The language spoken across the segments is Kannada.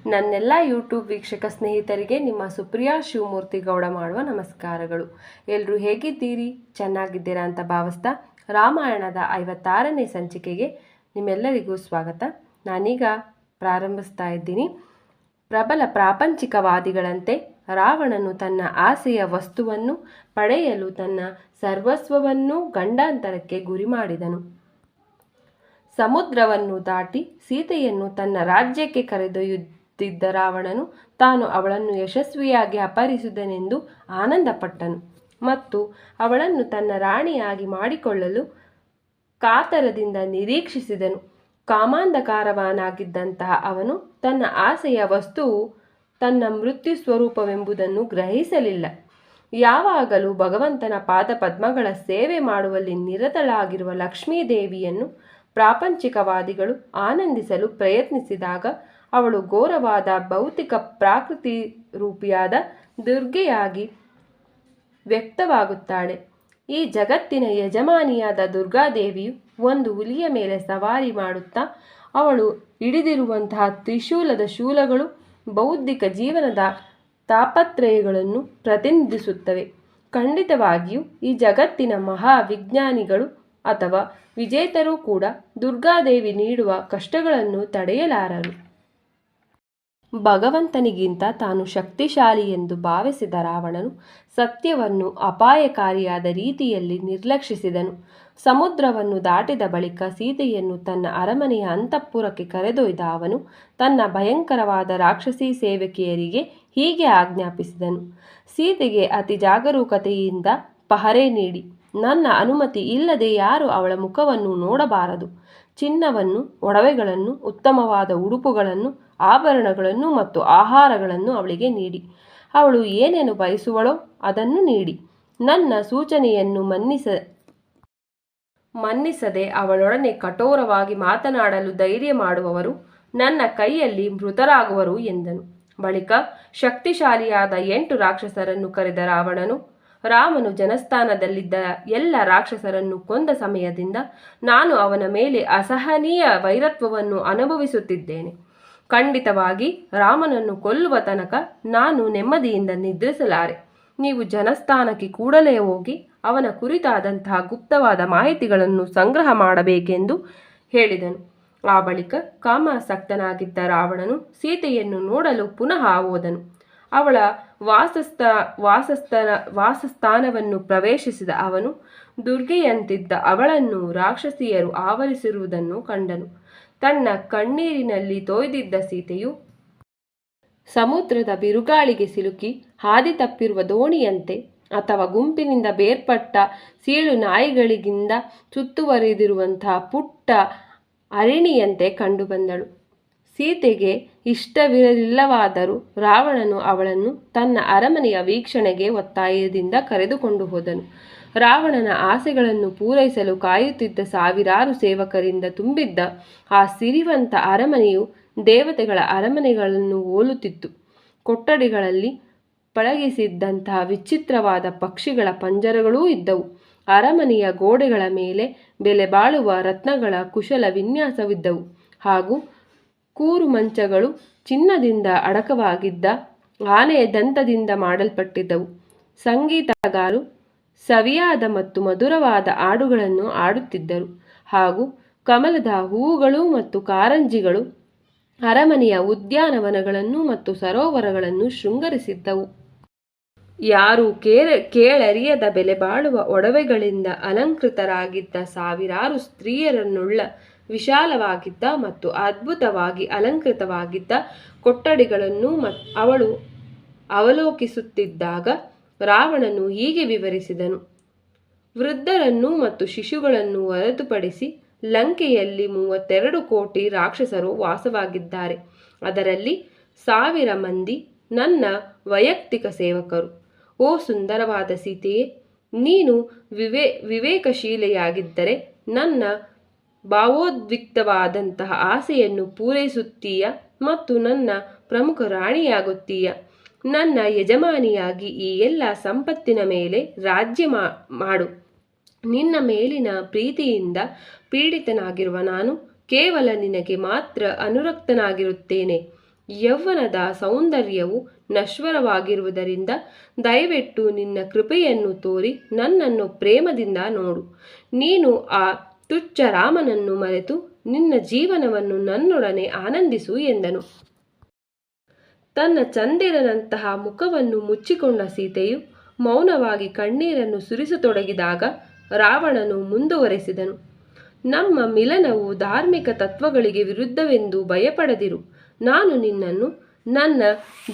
ನನ್ನೆಲ್ಲ ಯೂಟ್ಯೂಬ್ ವೀಕ್ಷಕ ಸ್ನೇಹಿತರಿಗೆ ನಿಮ್ಮ ಸುಪ್ರಿಯಾ ಶಿವಮೂರ್ತಿ ಗೌಡ ಮಾಡುವ ನಮಸ್ಕಾರಗಳು. ಎಲ್ಲರೂ ಹೇಗಿದ್ದೀರಿ? ಚೆನ್ನಾಗಿದ್ದೀರಾ ಅಂತ ಭಾವಿಸ್ತಾ ರಾಮಾಯಣದ 56ನೇ ಸಂಚಿಕೆಗೆ ನಿಮ್ಮೆಲ್ಲರಿಗೂ ಸ್ವಾಗತ. ನಾನೀಗ ಪ್ರಾರಂಭಿಸ್ತಾ ಇದ್ದೀನಿ. ಪ್ರಬಲ ಪ್ರಾಪಂಚಿಕವಾದಿಗಳಂತೆ ರಾವಣನು ತನ್ನ ಆಸೆಯ ವಸ್ತುವನ್ನು ಪಡೆಯಲು ತನ್ನ ಸರ್ವಸ್ವವನ್ನೂ ಗಂಡಾಂತರಕ್ಕೆ ಗುರಿ ಮಾಡಿದನು. ಸಮುದ್ರವನ್ನು ದಾಟಿ ಸೀತೆಯನ್ನು ತನ್ನ ರಾಜ್ಯಕ್ಕೆ ಕರೆದೊಯ್ಯುತ್ತಿದ್ದ ರಾವಣನು ತಾನು ಅವಳನ್ನು ಯಶಸ್ವಿಯಾಗಿ ಅಪಹರಿಸಿದನೆಂದು ಆನಂದಪಟ್ಟನು ಮತ್ತು ಅವಳನ್ನು ತನ್ನ ರಾಣಿಯಾಗಿ ಮಾಡಿಕೊಳ್ಳಲು ಕಾತರದಿಂದ ನಿರೀಕ್ಷಿಸಿದನು. ಕಾಮಾಂಧಕಾರವನಾಗಿದ್ದಂತಹ ಅವನು ತನ್ನ ಆಸೆಯ ವಸ್ತುವು ತನ್ನ ಮೃತ್ಯು ಸ್ವರೂಪವೆಂಬುದನ್ನು ಗ್ರಹಿಸಲಿಲ್ಲ. ಯಾವಾಗಲೂ ಭಗವಂತನ ಪಾದಪದ್ಮಗಳ ಸೇವೆ ಮಾಡುವಲ್ಲಿ ನಿರತಳಾಗಿರುವ ಲಕ್ಷ್ಮೀದೇವಿಯನ್ನು ಪ್ರಾಪಂಚಿಕವಾದಿಗಳು ಆನಂದಿಸಲು ಪ್ರಯತ್ನಿಸಿದಾಗ ಅವಳು ಘೋರವಾದ ಭೌತಿಕ ಪ್ರಾಕೃತಿ ರೂಪಿಯಾದ ದುರ್ಗೆಯಾಗಿ ವ್ಯಕ್ತವಾಗುತ್ತಾಳೆ. ಈ ಜಗತ್ತಿನ ಯಜಮಾನಿಯಾದ ದುರ್ಗಾದೇವಿಯು ಒಂದು ಹುಲಿಯ ಮೇಲೆ ಸವಾರಿ ಮಾಡುತ್ತಾ ಅವಳು ಹಿಡಿದಿರುವಂತಹ ತ್ರಿಶೂಲದ ಶೂಲಗಳು ಬೌದ್ಧಿಕ ಜೀವನದ ತಾಪತ್ರಯಗಳನ್ನು ಪ್ರತಿನಿಧಿಸುತ್ತವೆ. ಖಂಡಿತವಾಗಿಯೂ ಈ ಜಗತ್ತಿನ ಮಹಾವಿಜ್ಞಾನಿಗಳು ಅಥವಾ ವಿಜೇತರೂ ಕೂಡ ದುರ್ಗಾದೇವಿ ನೀಡುವ ಕಷ್ಟಗಳನ್ನು ತಡೆಯಲಾರರು. ಭಗವಂತನಿಗಿಂತ ತಾನು ಶಕ್ತಿಶಾಲಿ ಎಂದು ಭಾವಿಸಿದ ರಾವಣನು ಸತ್ಯವನ್ನು ಅಪಾಯಕಾರಿಯಾದ ರೀತಿಯಲ್ಲಿ ನಿರ್ಲಕ್ಷಿಸಿದನು. ಸಮುದ್ರವನ್ನು ದಾಟಿದ ಬಳಿಕ ಸೀತೆಯನ್ನು ತನ್ನ ಅರಮನೆಯ ಅಂತಃಪುರಕ್ಕೆ ಕರೆದೊಯ್ದ ಅವನು ತನ್ನ ಭಯಂಕರವಾದ ರಾಕ್ಷಸಿ ಸೇವಕಿಯರಿಗೆ ಹೀಗೆ ಆಜ್ಞಾಪಿಸಿದನು. ಸೀತೆಗೆ ಅತಿ ಜಾಗರೂಕತೆಯಿಂದ ಪಹರೆ ನೀಡಿ, ನನ್ನ ಅನುಮತಿ ಇಲ್ಲದೆ ಯಾರು ಅವಳ ಮುಖವನ್ನು ನೋಡಬಾರದು. ಚಿನ್ನವನ್ನು, ಒಡವೆಗಳನ್ನು, ಉತ್ತಮವಾದ ಉಡುಪುಗಳನ್ನು, ಆಭರಣಗಳನ್ನು ಮತ್ತು ಆಹಾರಗಳನ್ನು ಅವಳಿಗೆ ನೀಡಿ, ಅವಳು ಏನೇನು ಬಯಸುವಳೋ ಅದನ್ನು ನೀಡಿ, ನನ್ನ ಸೂಚನೆಯನ್ನು ಮನ್ನಿಸದೆ ಅವಳೊಡನೆ ಕಠೋರವಾಗಿ ಮಾತನಾಡಲು ಧೈರ್ಯ ಮಾಡುವವರು ನನ್ನ ಕೈಯಲ್ಲಿ ಮೃತರಾಗುವರು ಎಂದನು. ಬಳಿಕ ಶಕ್ತಿಶಾಲಿಯಾದ 8 ರಾಕ್ಷಸರನ್ನು ಕರೆದ ರಾಮನು ಜನಸ್ಥಾನದಲ್ಲಿದ್ದ ಎಲ್ಲ ರಾಕ್ಷಸರನ್ನು ಕೊಂದ ಸಮಯದಿಂದ ನಾನು ಅವನ ಮೇಲೆ ಅಸಹನೀಯ ವೈರತ್ವವನ್ನು ಅನುಭವಿಸುತ್ತಿದ್ದೇನೆ. ಖಂಡಿತವಾಗಿ ರಾಮನನ್ನು ಕೊಲ್ಲುವ ತನಕ ನಾನು ನೆಮ್ಮದಿಯಿಂದ ನಿದ್ರಿಸಲಾರೆ. ನೀವು ಜನಸ್ಥಾನಕ್ಕೆ ಕೂಡಲೇ ಹೋಗಿ ಅವನ ಕುರಿತಾದಂತಹ ಗುಪ್ತವಾದ ಮಾಹಿತಿಗಳನ್ನು ಸಂಗ್ರಹ ಮಾಡಬೇಕೆಂದು ಹೇಳಿದನು. ಆ ಬಳಿಕ ಕಾಮಾಸಕ್ತನಾಗಿದ್ದ ರಾವಣನು ಸೀತೆಯನ್ನು ನೋಡಲು ಪುನಃ ಹೋದನು. ಅವಳ ವಾಸಸ್ಥಾನವನ್ನು ಪ್ರವೇಶಿಸಿದ ಅವನು ದುರ್ಗೆಯಂತಿದ್ದ ಅವಳನ್ನು ರಾಕ್ಷಸಿಯರು ಆವರಿಸಿರುವುದನ್ನು ಕಂಡನು. ತನ್ನ ಕಣ್ಣೀರಿನಲ್ಲಿ ತೊಯ್ದಿದ್ದ ಸೀತೆಯು ಸಮುದ್ರದ ಬಿರುಗಾಳಿಗೆ ಸಿಲುಕಿ ಹಾದಿ ತಪ್ಪಿರುವ ದೋಣಿಯಂತೆ ಅಥವಾ ಗುಂಪಿನಿಂದ ಬೇರ್ಪಟ್ಟ ಸೀಳು ನಾಯಿಗಳಿಗಿಂದ ಸುತ್ತುವರಿದಿರುವಂತಹ ಪುಟ್ಟ ಅರಣಿಯಂತೆ ಕಂಡುಬಂದಳು. ಸೀತೆಗೆ ಇಷ್ಟವಿರಲಿಲ್ಲವಾದರೂ ರಾವಣನು ಅವಳನ್ನು ತನ್ನ ಅರಮನೆಯ ವೀಕ್ಷಣೆಗೆ ಒತ್ತಾಯದಿಂದ ಕರೆದುಕೊಂಡು ಹೋದನು. ರಾವಣನ ಆಸೆಗಳನ್ನು ಪೂರೈಸಲು ಕಾಯುತ್ತಿದ್ದ ಸಾವಿರಾರು ಸೇವಕರಿಂದ ತುಂಬಿದ್ದ ಆ ಸಿರಿವಂತ ಅರಮನೆಯು ದೇವತೆಗಳ ಅರಮನೆಗಳನ್ನು ಹೋಲುತ್ತಿತ್ತು. ಕೊಠಡಿಗಳಲ್ಲಿ ಪಳಗಿಸಿದ್ದಂತಹ ವಿಚಿತ್ರವಾದ ಪಕ್ಷಿಗಳ ಪಂಜರಗಳೂ ಇದ್ದವು. ಅರಮನೆಯ ಗೋಡೆಗಳ ಮೇಲೆ ಬೆಲೆ ಬಾಳುವ ರತ್ನಗಳ ಕುಶಲ ವಿನ್ಯಾಸವಿದ್ದವು ಹಾಗೂ ಕೂರು ಮಂಚಗಳು ಚಿನ್ನದಿಂದ ಅಡಕವಾಗಿದ್ದ ಆನೆಯ ದಂತದಿಂದ ಮಾಡಲ್ಪಟ್ಟಿದ್ದವು. ಸಂಗೀತಗಾರರು ಸವಿಯಾದ ಮತ್ತು ಮಧುರವಾದ ಹಾಡುಗಳನ್ನು ಹಾಡುತ್ತಿದ್ದರು ಹಾಗೂ ಕಮಲದ ಹೂವುಗಳು ಮತ್ತು ಕಾರಂಜಿಗಳು ಅರಮನೆಯ ಉದ್ಯಾನವನಗಳನ್ನು ಮತ್ತು ಸರೋವರಗಳನ್ನು ಶೃಂಗರಿಸಿದ್ದವು. ಯಾರೂ ಕೇಳರಿಯದ ಬೆಲೆ ಬಾಳುವ ಒಡವೆಗಳಿಂದ ಅಲಂಕೃತರಾಗಿದ್ದ ಸಾವಿರಾರು ಸ್ತ್ರೀಯರನ್ನುಳ್ಳ ವಿಶಾಲವಾಗಿದ್ದ ಮತ್ತು ಅದ್ಭುತವಾಗಿ ಅಲಂಕೃತವಾಗಿದ್ದ ಕೊಠಡಿಗಳನ್ನು ಅವಳು ಅವಲೋಕಿಸುತ್ತಿದ್ದಾಗ ರಾವಣನು ಹೀಗೆ ವಿವರಿಸಿದನು. ವೃದ್ಧರನ್ನು ಮತ್ತು ಶಿಶುಗಳನ್ನು ಹೊರತುಪಡಿಸಿ ಲಂಕೆಯಲ್ಲಿ 32 ಕೋಟಿ ರಾಕ್ಷಸರು ವಾಸವಾಗಿದ್ದಾರೆ. ಅದರಲ್ಲಿ 1000 ಮಂದಿ ನನ್ನ ವೈಯಕ್ತಿಕ ಸೇವಕರು. ಓ ಸುಂದರವಾದ ಸೀತೆಯೇ, ನೀನು ವಿವೇಕಶೀಲೆಯಾಗಿದ್ದರೆ ನನ್ನ ಭಾವೋದ್ವಿಕ್ತವಾದಂತಹ ಆಸೆಯನ್ನು ಪೂರೈಸುತ್ತೀಯ ಮತ್ತು ನನ್ನ ಪ್ರಮುಖ ರಾಣಿಯಾಗುತ್ತೀಯ. ನನ್ನ ಯಜಮಾನಿಯಾಗಿ ಈ ಎಲ್ಲ ಸಂಪತ್ತಿನ ಮೇಲೆ ರಾಜ್ಯ ಮಾಡು. ನಿನ್ನ ಮೇಲಿನ ಪ್ರೀತಿಯಿಂದ ಪೀಡಿತನಾಗಿರುವ ನಾನು ಕೇವಲ ನಿನಗೆ ಮಾತ್ರ ಅನುರಕ್ತನಾಗಿರುತ್ತೇನೆ. ಯೌವನದ ಸೌಂದರ್ಯವು ನಶ್ವರವಾಗಿರುವುದರಿಂದ ದಯವಿಟ್ಟು ನಿನ್ನ ಕೃಪೆಯನ್ನು ತೋರಿ ನನ್ನನ್ನು ಪ್ರೇಮದಿಂದ ನೋಡು. ನೀನು ಆ ತುಚ್ಛ ರಾಮನನ್ನು ಮರೆತು ನಿನ್ನ ಜೀವನವನ್ನು ನನ್ನೊಡನೆ ಆನಂದಿಸು ಎಂದನು. ತನ್ನ ಚಂದಿರನಂತಹ ಮುಖವನ್ನು ಮುಚ್ಚಿಕೊಂಡ ಸೀತೆಯು ಮೌನವಾಗಿ ಕಣ್ಣೀರನ್ನು ಸುರಿಸತೊಡಗಿದಾಗ ರಾವಣನು ಮುಂದುವರೆಸಿದನು. ನಮ್ಮ ಮಿಲನವು ಧಾರ್ಮಿಕ ತತ್ವಗಳಿಗೆ ವಿರುದ್ಧವೆಂದು ಭಯಪಡದಿರು. ನಾನು ನಿನ್ನನ್ನು ನನ್ನ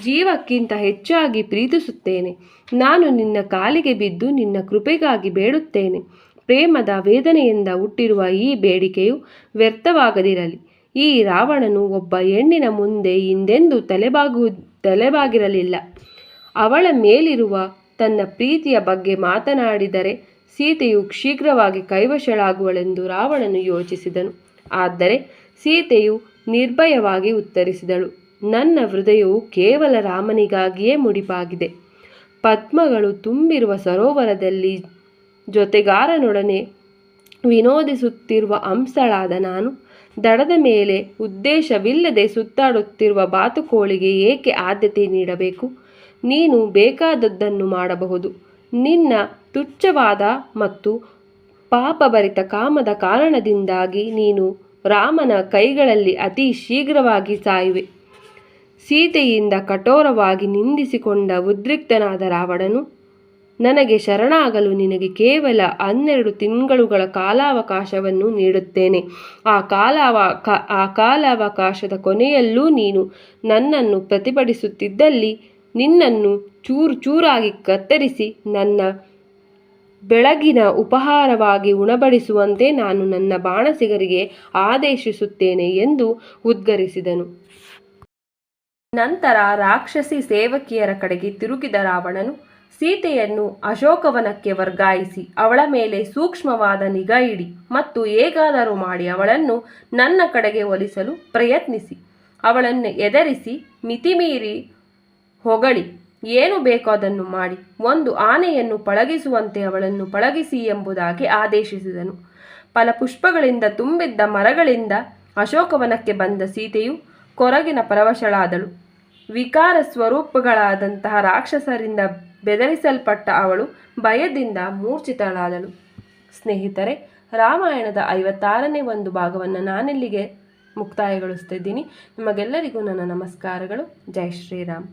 ಜೀವಕ್ಕಿಂತ ಹೆಚ್ಚಾಗಿ ಪ್ರೀತಿಸುತ್ತೇನೆ. ನಾನು ನಿನ್ನ ಕಾಲಿಗೆ ಬಿದ್ದು ನಿನ್ನ ಕೃಪೆಗಾಗಿ ಬೇಡುತ್ತೇನೆ. ಪ್ರೇಮದ ವೇದನೆಯಿಂದ ಹುಟ್ಟಿರುವ ಈ ಬೇಡಿಕೆಯು ವ್ಯರ್ಥವಾಗದಿರಲಿ. ಈ ರಾವಣನು ಒಬ್ಬ ಹೆಣ್ಣಿನ ಮುಂದೆ ಹಿಂದೆಂದೂ ತಲೆಬಾಗಿರಲಿಲ್ಲ. ಅವಳ ಮೇಲಿರುವ ತನ್ನ ಪ್ರೀತಿಯ ಬಗ್ಗೆ ಮಾತನಾಡಿದರೆ ಸೀತೆಯು ಶೀಘ್ರವಾಗಿ ಕೈವಶಳಾಗುವಳೆಂದು ರಾವಣನು ಯೋಚಿಸಿದನು. ಆದರೆ ಸೀತೆಯು ನಿರ್ಭಯವಾಗಿ ಉತ್ತರಿಸಿದಳು, ನನ್ನ ಹೃದಯವು ಕೇವಲ ರಾಮನಿಗಾಗಿಯೇ ಮುಡಿಪಾಗಿದೆ. ಪದ್ಮಗಳು ತುಂಬಿರುವ ಸರೋವರದಲ್ಲಿ ಜೊತೆಗಾರನೊಡನೆ ವಿನೋದಿಸುತ್ತಿರುವ ಹಂಸಳಾದ ನಾನು ದಡದ ಮೇಲೆ ಉದ್ದೇಶವಿಲ್ಲದೆ ಸುತ್ತಾಡುತ್ತಿರುವ ಬಾತುಕೋಳಿಗೆ ಏಕೆ ಆದ್ಯತೆ ನೀಡಬೇಕು? ನೀನು ಬೇಕಾದದ್ದನ್ನು ಮಾಡಬಹುದು. ನಿನ್ನ ತುಚ್ಛವಾದ ಮತ್ತು ಪಾಪಭರಿತ ಕಾಮದ ಕಾರಣದಿಂದಾಗಿ ನೀನು ರಾಮನ ಕೈಗಳಲ್ಲಿ ಅತಿ ಶೀಘ್ರವಾಗಿ ಸಾಯುವೆ. ಸೀತೆಯಿಂದ ಕಠೋರವಾಗಿ ನಿಂದಿಸಿಕೊಂಡ ಉದ್ರಿಕ್ತನಾದ ರಾವಣನು, ನನಗೆ ಶರಣಾಗಲು ನಿನಗೆ ಕೇವಲ 12 ತಿಂಗಳುಗಳ ಕಾಲಾವಕಾಶವನ್ನು ನೀಡುತ್ತೇನೆ. ಆ ಕಾಲಾವಕಾಶದ ಕೊನೆಯಲ್ಲೂ ನೀನು ನನ್ನನ್ನು ಪ್ರತಿಭಟಿಸುತ್ತಿದ್ದಲ್ಲಿ ನಿನ್ನನ್ನು ಚೂರು ಚೂರಾಗಿ ಕತ್ತರಿಸಿ ನನ್ನ ಬೆಳಗಿನ ಉಪಹಾರವಾಗಿ ಉಣಬಡಿಸುವಂತೆ ನಾನು ನನ್ನ ಬಾಣಸಿಗರಿಗೆ ಆದೇಶಿಸುತ್ತೇನೆ ಎಂದು ಉದ್ಗರಿಸಿದನು. ನಂತರ ರಾಕ್ಷಸಿ ಸೇವಕಿಯರ ಕಡೆಗೆ ತಿರುಗಿದ ರಾವಣನು ಸೀತೆಯನ್ನು ಅಶೋಕವನಕ್ಕೆ ವರ್ಗಾಯಿಸಿ ಅವಳ ಮೇಲೆ ಸೂಕ್ಷ್ಮವಾದ ನಿಗಾ ಇಡಿ ಮತ್ತು ಹೇಗಾದರೂ ಮಾಡಿ ಅವಳನ್ನು ನನ್ನ ಕಡೆಗೆ ಒಲಿಸಲು ಪ್ರಯತ್ನಿಸಿ. ಅವಳನ್ನು ಎದರಿಸಿ, ಮಿತಿಮೀರಿ ಹೊಗಳಿ, ಏನು ಬೇಕೋ ಅದನ್ನು ಮಾಡಿ, ಒಂದು ಆನೆಯನ್ನು ಪಳಗಿಸುವಂತೆ ಅವಳನ್ನು ಪಳಗಿಸಿ ಎಂಬುದಾಗಿ ಆದೇಶಿಸಿದನು. ಫಲಪುಷ್ಪಗಳಿಂದ ತುಂಬಿದ್ದ ಮರಗಳಿಂದ ಅಶೋಕವನಕ್ಕೆ ಬಂದ ಸೀತೆಯು ಕೊರಗಿನ ಪರವಶಳಾದಳು. ವಿಕಾರ ಸ್ವರೂಪಗಳಾದಂತಹ ರಾಕ್ಷಸರಿಂದ ಬೆದರಿಸಲ್ಪಟ್ಟ ಅವಳು ಭಯದಿಂದ ಮೂರ್ಛಿತಳಾದಳು. ಸ್ನೇಹಿತರೆ, ರಾಮಾಯಣದ 56ನೇ ಒಂದು ಭಾಗವನ್ನು ನಾನಿಲ್ಲಿಗೆ ಮುಕ್ತಾಯಗೊಳಿಸ್ತಿದ್ದೀನಿ. ನಿಮಗೆಲ್ಲರಿಗೂ ನನ್ನ ನಮಸ್ಕಾರಗಳು. ಜೈ ಶ್ರೀರಾಮ್.